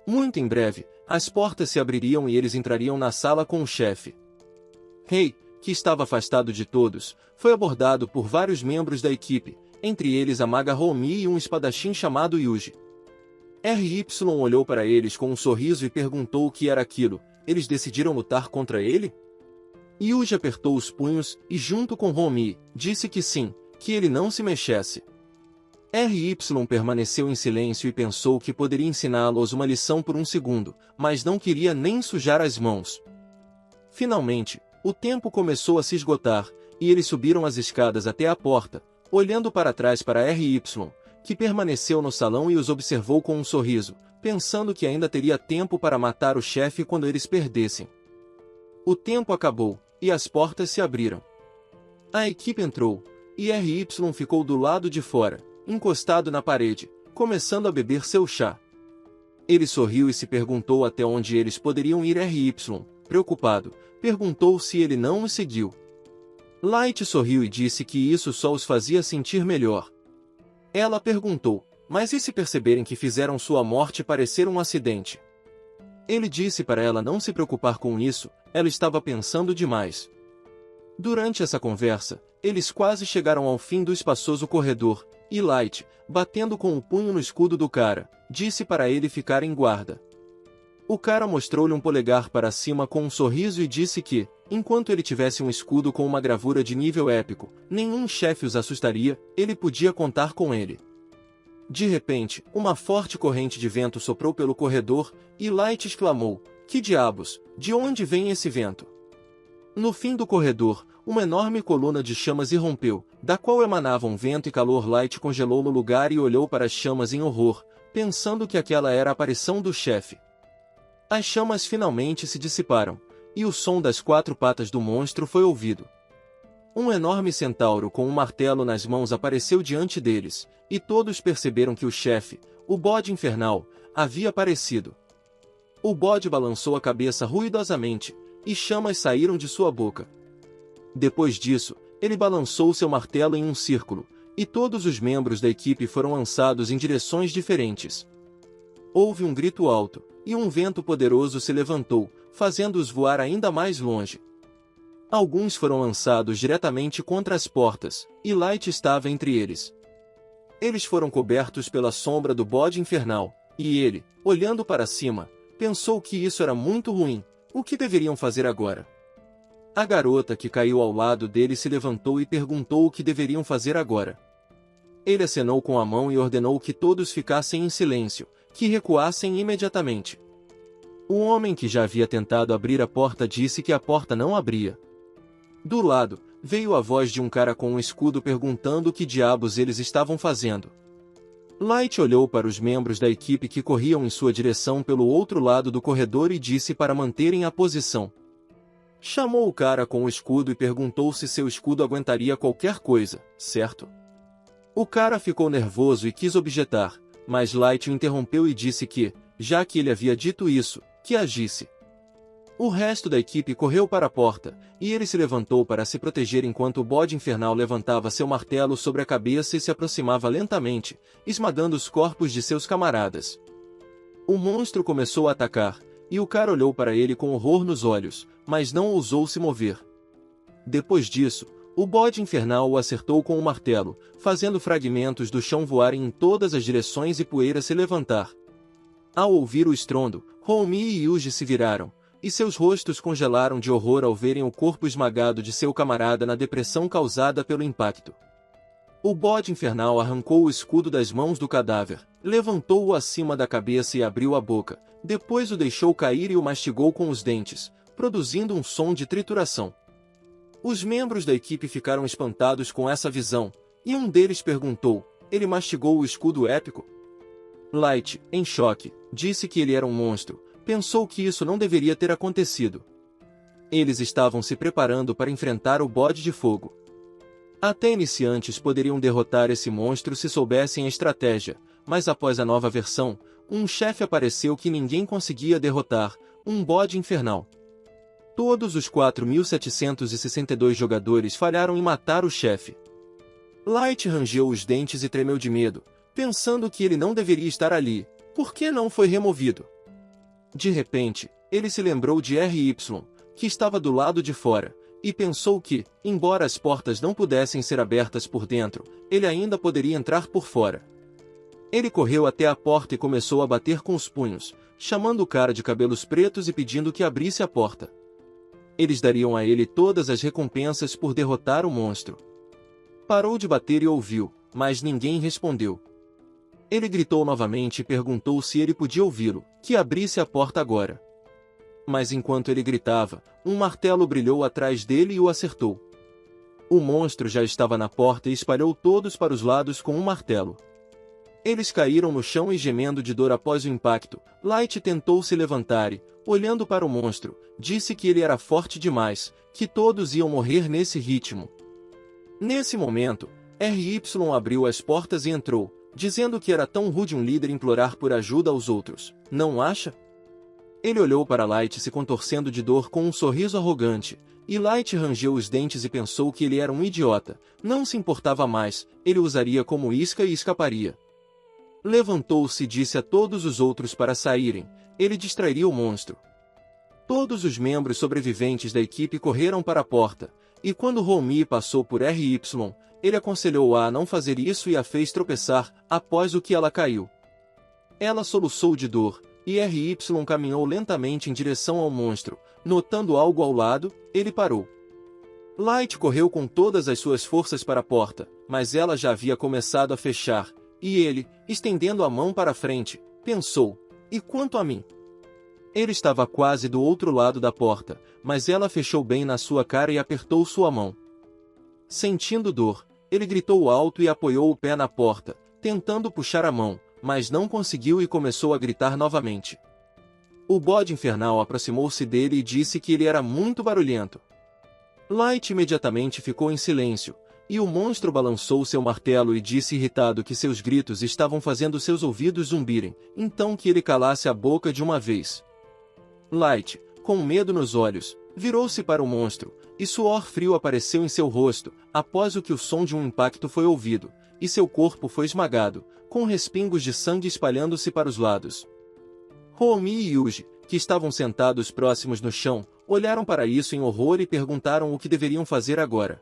S1: Muito em breve, as portas se abririam e eles entrariam na sala com o chefe. Rei, que estava afastado de todos, foi abordado por vários membros da equipe, entre eles a maga Roumi e um espadachim chamado Yuji. RY olhou para eles com um sorriso e perguntou o que era aquilo. Eles decidiram lutar contra ele? Yuji apertou os punhos e, junto com Roumi, disse que sim, que ele não se mexesse. RY permaneceu em silêncio e pensou que poderia ensiná-los uma lição por um segundo, mas não queria nem sujar as mãos. Finalmente, o tempo começou a se esgotar, e eles subiram as escadas até a porta, olhando para trás para RY, que permaneceu no salão e os observou com um sorriso, pensando que ainda teria tempo para matar o chefe quando eles perdessem. O tempo acabou, e as portas se abriram. A equipe entrou, e RY ficou do lado de fora, encostado na parede, começando a beber seu chá. Ele sorriu e se perguntou até onde eles poderiam ir. RY, preocupado, perguntou se ele não os seguiu. Light sorriu e disse que isso só os fazia sentir melhor. Ela perguntou, mas e se perceberem que fizeram sua morte parecer um acidente? Ele disse para ela não se preocupar com isso, ela estava pensando demais. Durante essa conversa, eles quase chegaram ao fim do espaçoso corredor, e Light, batendo com o punho no escudo do cara, disse para ele ficar em guarda. O cara mostrou-lhe um polegar para cima com um sorriso e disse que, enquanto ele tivesse um escudo com uma gravura de nível épico, nenhum chefe os assustaria, ele podia contar com ele. De repente, uma forte corrente de vento soprou pelo corredor, e Light exclamou, que diabos, de onde vem esse vento? No fim do corredor, uma enorme coluna de chamas irrompeu, da qual emanavam vento e calor. Light congelou no lugar e olhou para as chamas em horror, pensando que aquela era a aparição do chefe. As chamas finalmente se dissiparam, e o som das 4 patas do monstro foi ouvido. Um enorme centauro com um martelo nas mãos apareceu diante deles, e todos perceberam que o chefe, o bode infernal, havia aparecido. O bode balançou a cabeça ruidosamente, e chamas saíram de sua boca. Depois disso, ele balançou seu martelo em um círculo, e todos os membros da equipe foram lançados em direções diferentes. Houve um grito alto, e um vento poderoso se levantou, fazendo-os voar ainda mais longe. Alguns foram lançados diretamente contra as portas, e Light estava entre eles. Eles foram cobertos pela sombra do bode infernal, e ele, olhando para cima, pensou que isso era muito ruim. O que deveriam fazer agora? A garota que caiu ao lado dele se levantou e perguntou o que deveriam fazer agora. Ele acenou com a mão e ordenou que todos ficassem em silêncio, que recuassem imediatamente. O homem que já havia tentado abrir a porta disse que a porta não abria. Do lado, veio a voz de um cara com um escudo perguntando o que diabos eles estavam fazendo. Light olhou para os membros da equipe que corriam em sua direção pelo outro lado do corredor e disse para manterem a posição. Chamou o cara com o escudo e perguntou se seu escudo aguentaria qualquer coisa, certo? O cara ficou nervoso e quis objetar, mas Light o interrompeu e disse que, já que ele havia dito isso, que agisse. O resto da equipe correu para a porta, e ele se levantou para se proteger enquanto o bode infernal levantava seu martelo sobre a cabeça e se aproximava lentamente, esmagando os corpos de seus camaradas. O monstro começou a atacar, e o cara olhou para ele com horror nos olhos, mas não ousou se mover. Depois disso, o bode infernal o acertou com o martelo, fazendo fragmentos do chão voarem em todas as direções e poeira se levantar. Ao ouvir o estrondo, Roumi e Yuji se viraram, e seus rostos congelaram de horror ao verem o corpo esmagado de seu camarada na depressão causada pelo impacto. O bode infernal arrancou o escudo das mãos do cadáver, levantou-o acima da cabeça e abriu a boca, depois o deixou cair e o mastigou com os dentes, produzindo um som de trituração. Os membros da equipe ficaram espantados com essa visão, e um deles perguntou, ele mastigou o escudo épico? Light, em choque, disse que ele era um monstro, pensou que isso não deveria ter acontecido. Eles estavam se preparando para enfrentar o bode de fogo. Até iniciantes poderiam derrotar esse monstro se soubessem a estratégia, mas após a nova versão, um chefe apareceu que ninguém conseguia derrotar, um bode infernal. Todos os 4.762 jogadores falharam em matar o chefe. Light rangeu os dentes e tremeu de medo, pensando que ele não deveria estar ali. Por que não foi removido? De repente, ele se lembrou de R.Y., que estava do lado de fora, e pensou que, embora as portas não pudessem ser abertas por dentro, ele ainda poderia entrar por fora. Ele correu até a porta e começou a bater com os punhos, chamando o cara de cabelos pretos e pedindo que abrisse a porta. Eles dariam a ele todas as recompensas por derrotar o monstro. Parou de bater e ouviu, mas ninguém respondeu. Ele gritou novamente e perguntou se ele podia ouvi-lo, que abrisse a porta agora. Mas enquanto ele gritava, um martelo brilhou atrás dele e o acertou. O monstro já estava na porta e espalhou todos para os lados com um martelo. Eles caíram no chão e gemendo de dor após o impacto. Light tentou se levantar e, olhando para o monstro, disse que ele era forte demais, que todos iam morrer nesse ritmo. Nesse momento, R.Y. abriu as portas e entrou, dizendo que era tão rude um líder implorar por ajuda aos outros, não acha? Ele olhou para Light se contorcendo de dor com um sorriso arrogante, e Light rangeu os dentes e pensou que ele era um idiota, não se importava mais, ele usaria como isca e escaparia. Levantou-se e disse a todos os outros para saírem, ele distrairia o monstro. Todos os membros sobreviventes da equipe correram para a porta, e quando Romi passou por R.Y., ele aconselhou-a a não fazer isso e a fez tropeçar, após o que ela caiu. Ela soluçou de dor, e R.Y. caminhou lentamente em direção ao monstro. Notando algo ao lado, ele parou. Light correu com todas as suas forças para a porta, mas ela já havia começado a fechar, e ele, estendendo a mão para frente, pensou, e quanto a mim? Ele estava quase do outro lado da porta, mas ela fechou bem na sua cara e apertou sua mão. Sentindo dor, ele gritou alto e apoiou o pé na porta, tentando puxar a mão, mas não conseguiu e começou a gritar novamente. O bode infernal aproximou-se dele e disse que ele era muito barulhento. Light imediatamente ficou em silêncio, e o monstro balançou seu martelo e disse irritado que seus gritos estavam fazendo seus ouvidos zumbirem, então que ele calasse a boca de uma vez. Light, com medo nos olhos, virou-se para o monstro, e suor frio apareceu em seu rosto, após o que o som de um impacto foi ouvido, e seu corpo foi esmagado, com respingos de sangue espalhando-se para os lados. Romi e Yuji, que estavam sentados próximos no chão, olharam para isso em horror e perguntaram o que deveriam fazer agora.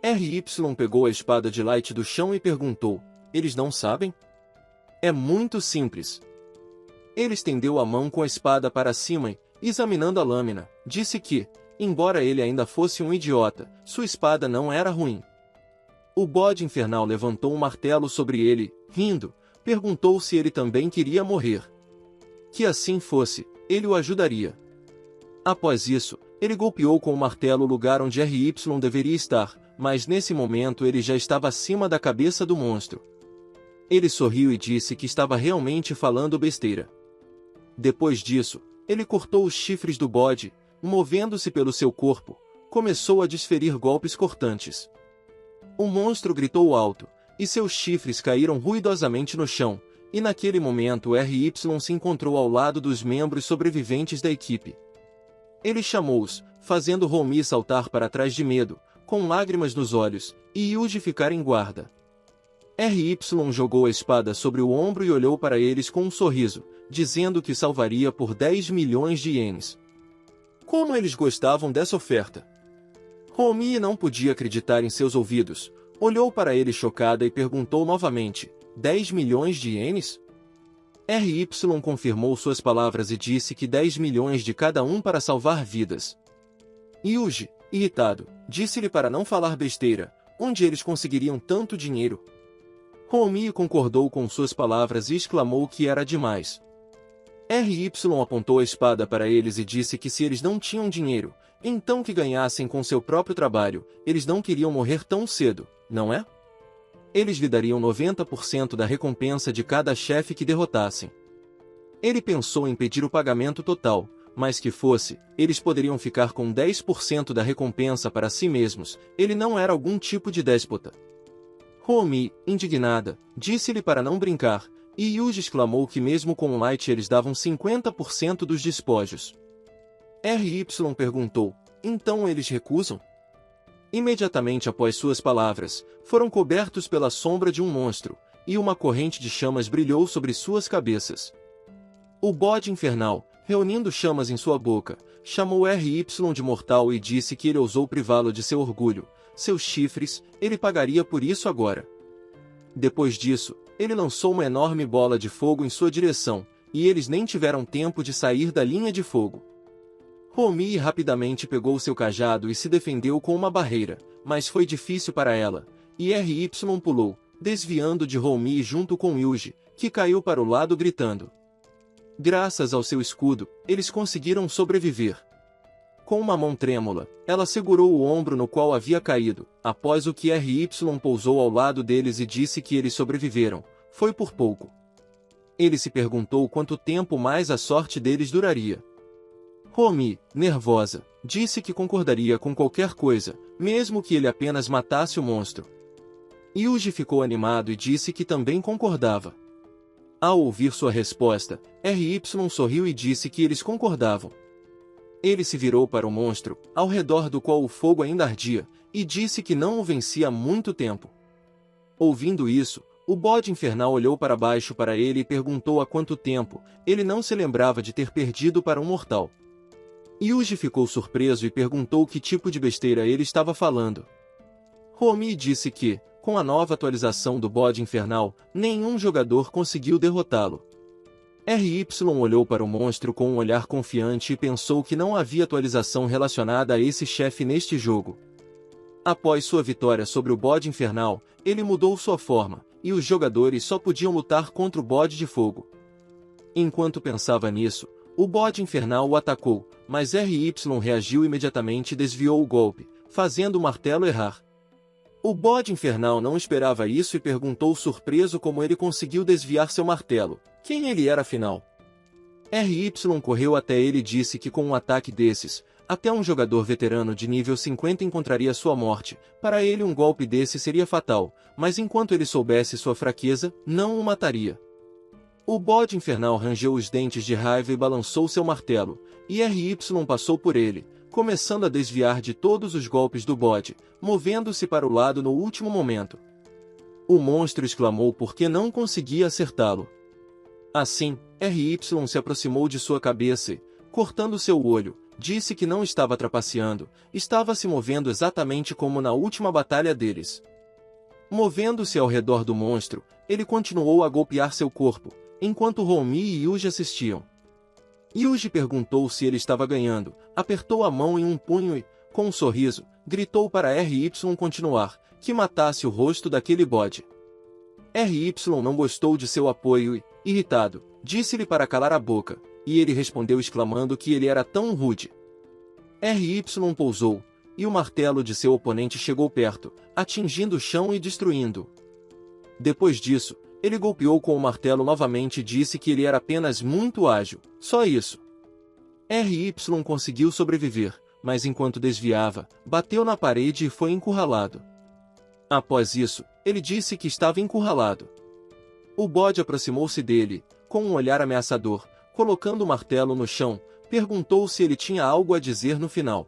S1: R.Y. pegou a espada de Light do chão e perguntou, eles não sabem? É muito simples. Ele estendeu a mão com a espada para cima e, examinando a lâmina, disse que, embora ele ainda fosse um idiota, sua espada não era ruim. O bode infernal levantou um martelo sobre ele, rindo, perguntou se ele também queria morrer. Que assim fosse, ele o ajudaria. Após isso, ele golpeou com o martelo o lugar onde R.Y. deveria estar, mas nesse momento ele já estava acima da cabeça do monstro. Ele sorriu e disse que estava realmente falando besteira. Depois disso, ele cortou os chifres do bode, movendo-se pelo seu corpo, começou a desferir golpes cortantes. O monstro gritou alto, e seus chifres caíram ruidosamente no chão, e naquele momento R.Y. se encontrou ao lado dos membros sobreviventes da equipe. Ele chamou-os, fazendo Romi saltar para trás de medo, com lágrimas nos olhos, e Yuji ficar em guarda. R.Y. jogou a espada sobre o ombro e olhou para eles com um sorriso, dizendo que salvaria por 10 milhões de ienes. Como eles gostavam dessa oferta! Romi não podia acreditar em seus ouvidos, olhou para ele chocada e perguntou novamente, 10 milhões de ienes? R.Y. confirmou suas palavras e disse que 10 milhões de cada um para salvar vidas. Yuji, irritado, disse-lhe para não falar besteira, onde eles conseguiriam tanto dinheiro. Romi concordou com suas palavras e exclamou que era demais. R.Y. apontou a espada para eles e disse que se eles não tinham dinheiro, então que ganhassem com seu próprio trabalho, eles não queriam morrer tão cedo, não é? Eles lhe dariam 90% da recompensa de cada chefe que derrotassem. Ele pensou em pedir o pagamento total, mas que fosse, eles poderiam ficar com 10% da recompensa para si mesmos, ele não era algum tipo de déspota. Romi, indignada, disse-lhe para não brincar, e Yuji exclamou que mesmo com o Light eles davam 50% dos despojos. RY perguntou, então eles recusam? Imediatamente após suas palavras, foram cobertos pela sombra de um monstro, e uma corrente de chamas brilhou sobre suas cabeças. O bode infernal, reunindo chamas em sua boca, chamou RY de mortal e disse que ele ousou privá-lo de seu orgulho, seus chifres, ele pagaria por isso agora. Depois disso, ele lançou uma enorme bola de fogo em sua direção, e eles nem tiveram tempo de sair da linha de fogo. Romi rapidamente pegou seu cajado e se defendeu com uma barreira, mas foi difícil para ela, e RY pulou, desviando de Romi junto com Yuji, que caiu para o lado gritando. Graças ao seu escudo, eles conseguiram sobreviver. Com uma mão trêmula, ela segurou o ombro no qual havia caído, após o que RY pousou ao lado deles e disse que eles sobreviveram, foi por pouco. Ele se perguntou quanto tempo mais a sorte deles duraria. Romi, nervosa, disse que concordaria com qualquer coisa, mesmo que ele apenas matasse o monstro. Yuji ficou animado e disse que também concordava. Ao ouvir sua resposta, RY sorriu e disse que eles concordavam. Ele se virou para o monstro, ao redor do qual o fogo ainda ardia, e disse que não o vencia há muito tempo. Ouvindo isso, o bode infernal olhou para baixo para ele e perguntou há quanto tempo ele não se lembrava de ter perdido para um mortal. Yuji ficou surpreso e perguntou que tipo de besteira ele estava falando. Romi disse que, com a nova atualização do bode infernal, nenhum jogador conseguiu derrotá-lo. RY olhou para o monstro com um olhar confiante e pensou que não havia atualização relacionada a esse chefe neste jogo. Após sua vitória sobre o bode infernal, ele mudou sua forma, e os jogadores só podiam lutar contra o bode de fogo. Enquanto pensava nisso, o bode infernal o atacou, mas RY reagiu imediatamente e desviou o golpe, fazendo o martelo errar. O bode infernal não esperava isso e perguntou surpreso como ele conseguiu desviar seu martelo. Quem ele era afinal? RY correu até ele e disse que com um ataque desses, até um jogador veterano de nível 50 encontraria sua morte. Para ele um golpe desse seria fatal, mas enquanto ele soubesse sua fraqueza, não o mataria. O bode infernal rangeu os dentes de raiva e balançou seu martelo, e RY passou por ele, começando a desviar de todos os golpes do bode, movendo-se para o lado no último momento. O monstro exclamou porque não conseguia acertá-lo. Assim, RY se aproximou de sua cabeça e, cortando seu olho, disse que não estava trapaceando, estava se movendo exatamente como na última batalha deles. Movendo-se ao redor do monstro, ele continuou a golpear seu corpo, enquanto Romi e Yuji assistiam. Yuji perguntou se ele estava ganhando, apertou a mão em um punho e, com um sorriso, gritou para RY continuar, que matasse o rosto daquele bode. RY não gostou de seu apoio e, irritado, disse-lhe para calar a boca, e ele respondeu exclamando que ele era tão rude. RY pousou, e o martelo de seu oponente chegou perto, atingindo o chão e destruindo-o. Depois disso, ele golpeou com o martelo novamente e disse que ele era apenas muito ágil, só isso. RY conseguiu sobreviver, mas enquanto desviava, bateu na parede e foi encurralado. Após isso, ele disse que estava encurralado. O bode aproximou-se dele, com um olhar ameaçador, colocando o martelo no chão, perguntou se ele tinha algo a dizer no final.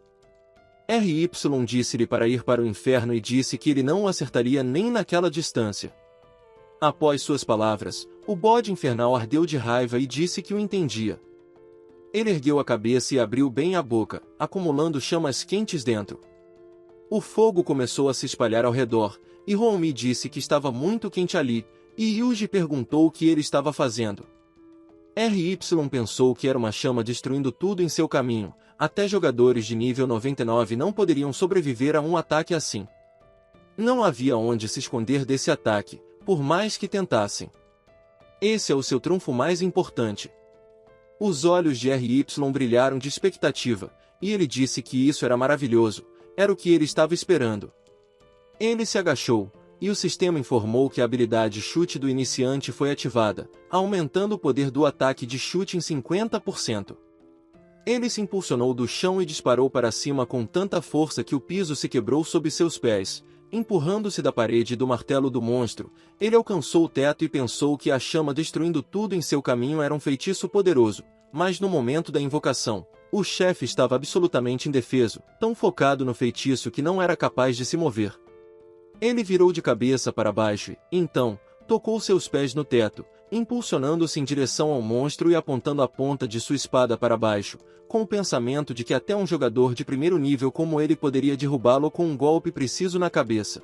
S1: RY disse-lhe para ir para o inferno e disse que ele não o acertaria nem naquela distância. Após suas palavras, o bode infernal ardeu de raiva e disse que o entendia. Ele ergueu a cabeça e abriu bem a boca, acumulando chamas quentes dentro. O fogo começou a se espalhar ao redor, e Romi disse que estava muito quente ali, e Yuji perguntou o que ele estava fazendo. RY pensou que era uma chama destruindo tudo em seu caminho, até jogadores de nível 99 não poderiam sobreviver a um ataque assim. Não havia onde se esconder desse ataque, por mais que tentassem. Esse é o seu trunfo mais importante. Os olhos de RY brilharam de expectativa, e ele disse que isso era maravilhoso, era o que ele estava esperando. Ele se agachou, e o sistema informou que a habilidade chute do iniciante foi ativada, aumentando o poder do ataque de chute em 50%. Ele se impulsionou do chão e disparou para cima com tanta força que o piso se quebrou sob seus pés. Empurrando-se da parede e do martelo do monstro, ele alcançou o teto e pensou que a chama destruindo tudo em seu caminho era um feitiço poderoso, mas no momento da invocação, o chefe estava absolutamente indefeso, tão focado no feitiço que não era capaz de se mover. Ele virou de cabeça para baixo e, então, tocou seus pés no teto, impulsionando-se em direção ao monstro e apontando a ponta de sua espada para baixo, com o pensamento de que até um jogador de primeiro nível como ele poderia derrubá-lo com um golpe preciso na cabeça.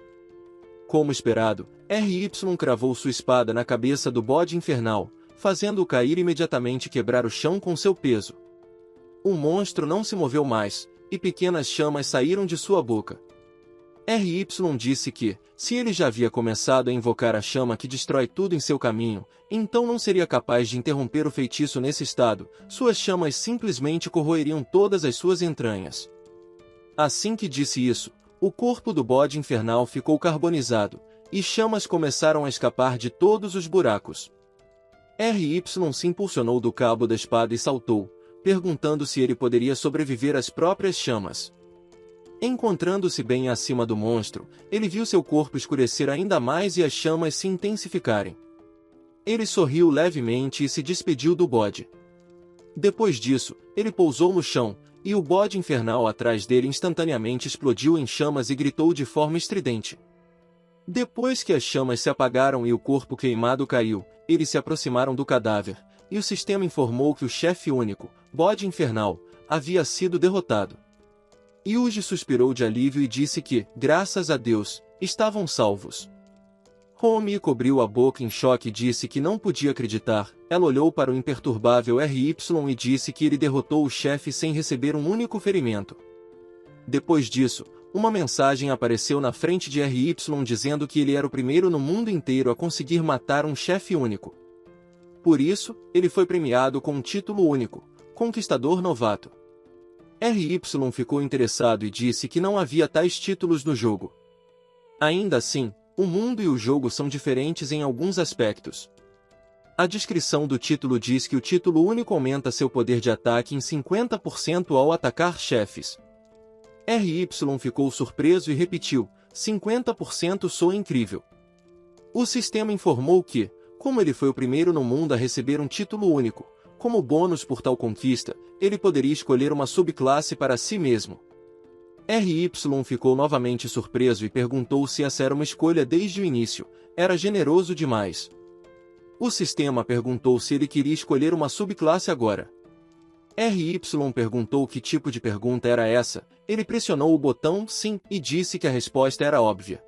S1: Como esperado, R.Y. cravou sua espada na cabeça do bode infernal, fazendo-o cair e imediatamente quebrar o chão com seu peso. O monstro não se moveu mais, e pequenas chamas saíram de sua boca. R.Y. disse que, se ele já havia começado a invocar a chama que destrói tudo em seu caminho, então não seria capaz de interromper o feitiço nesse estado, suas chamas simplesmente corroeriam todas as suas entranhas. Assim que disse isso, o corpo do bode infernal ficou carbonizado, e chamas começaram a escapar de todos os buracos. R.Y. se impulsionou do cabo da espada e saltou, perguntando se ele poderia sobreviver às próprias chamas. Encontrando-se bem acima do monstro, ele viu seu corpo escurecer ainda mais e as chamas se intensificarem. Ele sorriu levemente e se despediu do bode. Depois disso, ele pousou no chão, e o bode infernal atrás dele instantaneamente explodiu em chamas e gritou de forma estridente. Depois que as chamas se apagaram e o corpo queimado caiu, eles se aproximaram do cadáver, e o sistema informou que o chefe único, bode infernal, havia sido derrotado. Yuji suspirou de alívio e disse que, graças a Deus, estavam salvos. Homi cobriu a boca em choque e disse que não podia acreditar. Ela olhou para o imperturbável R.Y. e disse que ele derrotou o chefe sem receber um único ferimento. Depois disso, uma mensagem apareceu na frente de R.Y. dizendo que ele era o primeiro no mundo inteiro a conseguir matar um chefe único. Por isso, ele foi premiado com um título único, Conquistador Novato. R.Y. ficou interessado e disse que não havia tais títulos no jogo. Ainda assim, o mundo e o jogo são diferentes em alguns aspectos. A descrição do título diz que o título único aumenta seu poder de ataque em 50% ao atacar chefes. R.Y. ficou surpreso e repetiu, 50% soa incrível. O sistema informou que, como ele foi o primeiro no mundo a receber um título único, como bônus por tal conquista, ele poderia escolher uma subclasse para si mesmo. R.Y. ficou novamente surpreso e perguntou se essa era uma escolha desde o início. Era generoso demais. O sistema perguntou se ele queria escolher uma subclasse agora. R.Y. perguntou que tipo de pergunta era essa. Ele pressionou o botão sim e disse que a resposta era óbvia.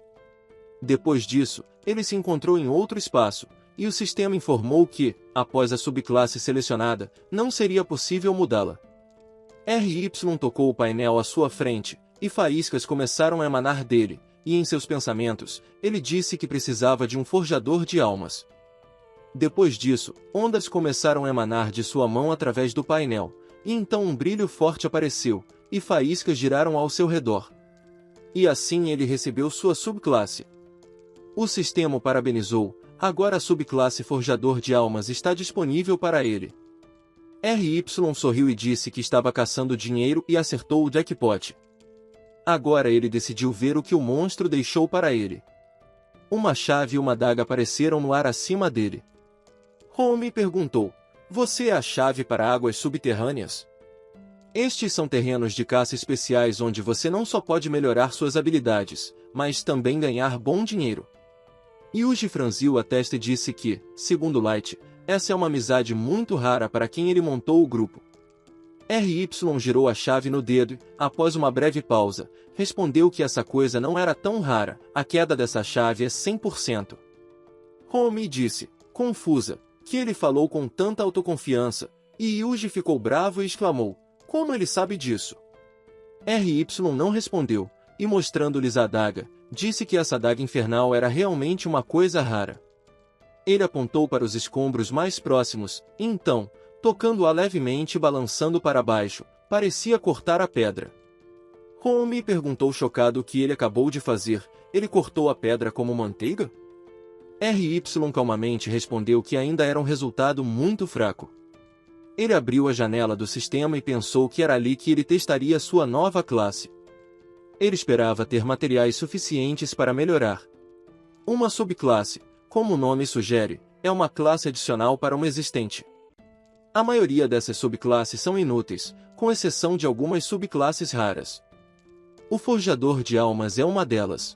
S1: Depois disso, ele se encontrou em outro espaço, e o sistema informou que, após a subclasse selecionada, não seria possível mudá-la. R.Y. tocou o painel à sua frente, e faíscas começaram a emanar dele, e em seus pensamentos, ele disse que precisava de um forjador de almas. Depois disso, ondas começaram a emanar de sua mão através do painel, e então um brilho forte apareceu, e faíscas giraram ao seu redor. E assim ele recebeu sua subclasse. O sistema o parabenizou. Agora a subclasse Forjador de Almas está disponível para ele. R.Y. sorriu e disse que estava caçando dinheiro e acertou o jackpot. Agora ele decidiu ver o que o monstro deixou para ele. Uma chave e uma adaga apareceram no ar acima dele. Homi perguntou, você é a chave para águas subterrâneas? Estes são terrenos de caça especiais onde você não só pode melhorar suas habilidades, mas também ganhar bom dinheiro. Yuji franziu a testa e disse que, segundo Light, essa é uma amizade muito rara para quem ele montou o grupo. R.Y. girou a chave no dedo e, após uma breve pausa, respondeu que essa coisa não era tão rara, a queda dessa chave é 100%. Homi disse, confusa, que ele falou com tanta autoconfiança, e Yuji ficou bravo e exclamou, como ele sabe disso? R.Y. não respondeu, e mostrando-lhes a adaga, disse que essa adaga infernal era realmente uma coisa rara. Ele apontou para os escombros mais próximos, e então, tocando-a levemente e balançando para baixo, parecia cortar a pedra. Homi perguntou chocado o que ele acabou de fazer. Ele cortou a pedra como manteiga? R.Y. calmamente respondeu que ainda era um resultado muito fraco. Ele abriu a janela do sistema e pensou que era ali que ele testaria sua nova classe. Ele esperava ter materiais suficientes para melhorar. Uma subclasse, como o nome sugere, é uma classe adicional para uma existente. A maioria dessas subclasses são inúteis, com exceção de algumas subclasses raras. O Forjador de Almas é uma delas.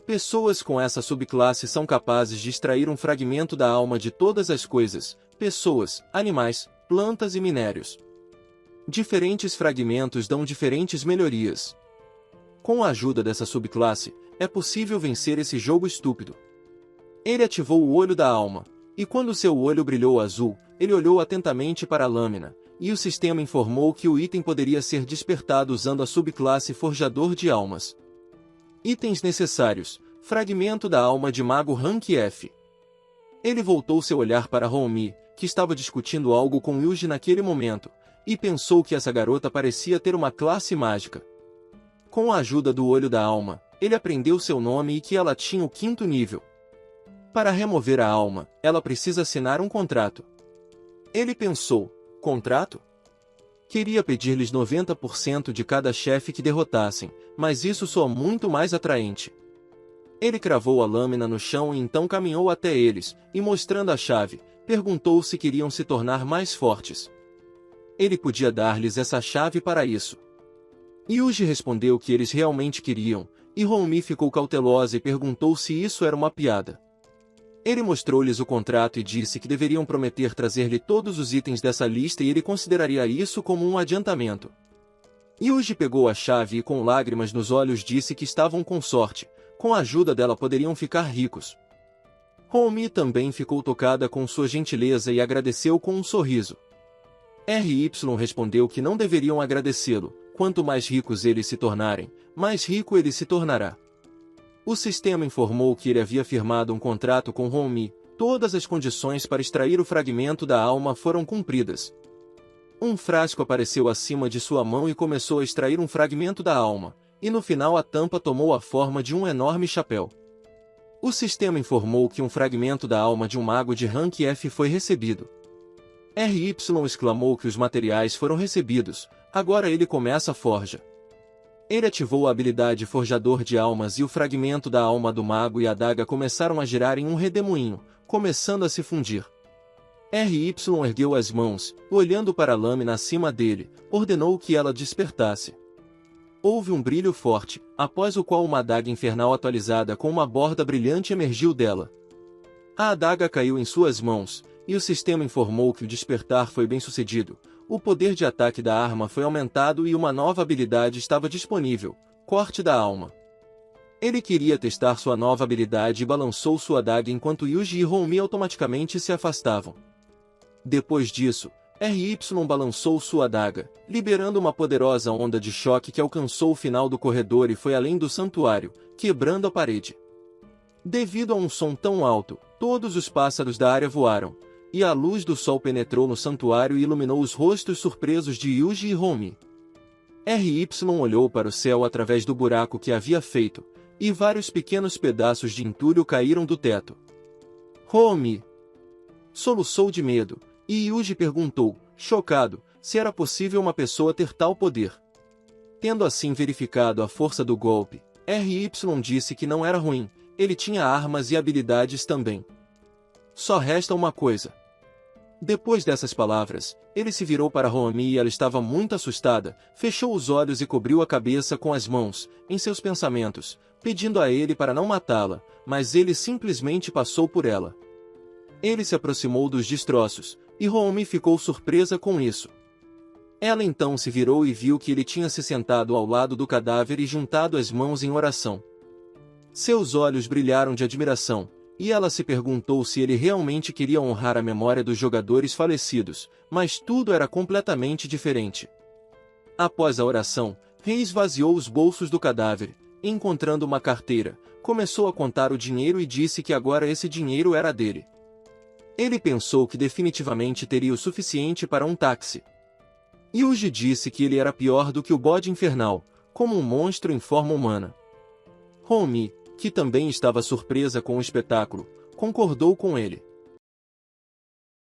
S1: Pessoas com essa subclasse são capazes de extrair um fragmento da alma de todas as coisas, pessoas, animais, plantas e minérios. Diferentes fragmentos dão diferentes melhorias. Com a ajuda dessa subclasse, é possível vencer esse jogo estúpido. Ele ativou o olho da alma, e quando seu olho brilhou azul, ele olhou atentamente para a lâmina, e o sistema informou que o item poderia ser despertado usando a subclasse Forjador de Almas. Itens necessários: fragmento da alma de mago Rank F. Ele voltou seu olhar para Houmi, que estava discutindo algo com Yuji naquele momento, e pensou que essa garota parecia ter uma classe mágica. Com a ajuda do olho da alma, ele aprendeu seu nome e que ela tinha o 5º nível. Para remover a alma, ela precisa assinar um contrato. Ele pensou: contrato? Queria pedir-lhes 90% de cada chefe que derrotassem, mas isso soa muito mais atraente. Ele cravou a lâmina no chão e então caminhou até eles, e mostrando a chave, perguntou se queriam se tornar mais fortes. Ele podia dar-lhes essa chave para isso. Yuji respondeu que eles realmente queriam, e Houmi ficou cautelosa e perguntou se isso era uma piada. Ele mostrou-lhes o contrato e disse que deveriam prometer trazer-lhe todos os itens dessa lista e ele consideraria isso como um adiantamento. Yuji pegou a chave e com lágrimas nos olhos disse que estavam com sorte, com a ajuda dela poderiam ficar ricos. Houmi também ficou tocada com sua gentileza e agradeceu com um sorriso. RY respondeu que não deveriam agradecê-lo, quanto mais ricos eles se tornarem, mais rico ele se tornará. O sistema informou que ele havia firmado um contrato com Houmi, todas as condições para extrair o fragmento da alma foram cumpridas. Um frasco apareceu acima de sua mão e começou a extrair um fragmento da alma, e no final a tampa tomou a forma de um enorme chapéu. O sistema informou que um fragmento da alma de um mago de Rank F foi recebido. RY exclamou que os materiais foram recebidos, agora ele começa a forja. Ele ativou a habilidade Forjador de Almas e o fragmento da alma do mago e a adaga começaram a girar em um redemoinho, começando a se fundir. RY ergueu as mãos, olhando para a lâmina acima dele, ordenou que ela despertasse. Houve um brilho forte, após o qual uma adaga infernal atualizada com uma borda brilhante emergiu dela. A adaga caiu em suas mãos, e o sistema informou que o despertar foi bem sucedido. O poder de ataque da arma foi aumentado e uma nova habilidade estava disponível, Corte da Alma. Ele queria testar sua nova habilidade e balançou sua adaga enquanto Yuji e Houmi automaticamente se afastavam. Depois disso, RY balançou sua adaga, liberando uma poderosa onda de choque que alcançou o final do corredor e foi além do santuário, quebrando a parede. Devido a um som tão alto, todos os pássaros da área voaram, e a luz do sol penetrou no santuário e iluminou os rostos surpresos de Yuji e Houmi. RY olhou para o céu através do buraco que havia feito, e vários pequenos pedaços de entulho caíram do teto. Houmi soluçou de medo, e Yuji perguntou, chocado, se era possível uma pessoa ter tal poder. Tendo assim verificado a força do golpe, RY disse que não era ruim, ele tinha armas e habilidades também. Só resta uma coisa. Depois dessas palavras, ele se virou para Houmi e ela estava muito assustada, fechou os olhos e cobriu a cabeça com as mãos, em seus pensamentos, pedindo a ele para não matá-la, mas ele simplesmente passou por ela. Ele se aproximou dos destroços, e Houmi ficou surpresa com isso. Ela então se virou e viu que ele tinha se sentado ao lado do cadáver e juntado as mãos em oração. Seus olhos brilharam de admiração, e ela se perguntou se ele realmente queria honrar a memória dos jogadores falecidos, mas tudo era completamente diferente. Após a oração, Rei esvaziou os bolsos do cadáver, e encontrando uma carteira, começou a contar o dinheiro e disse que agora esse dinheiro era dele. Ele pensou que definitivamente teria o suficiente para um táxi. Yuji disse que ele era pior do que o bode infernal, como um monstro em forma humana. Houmi, que também estava surpresa com o espetáculo, concordou com ele.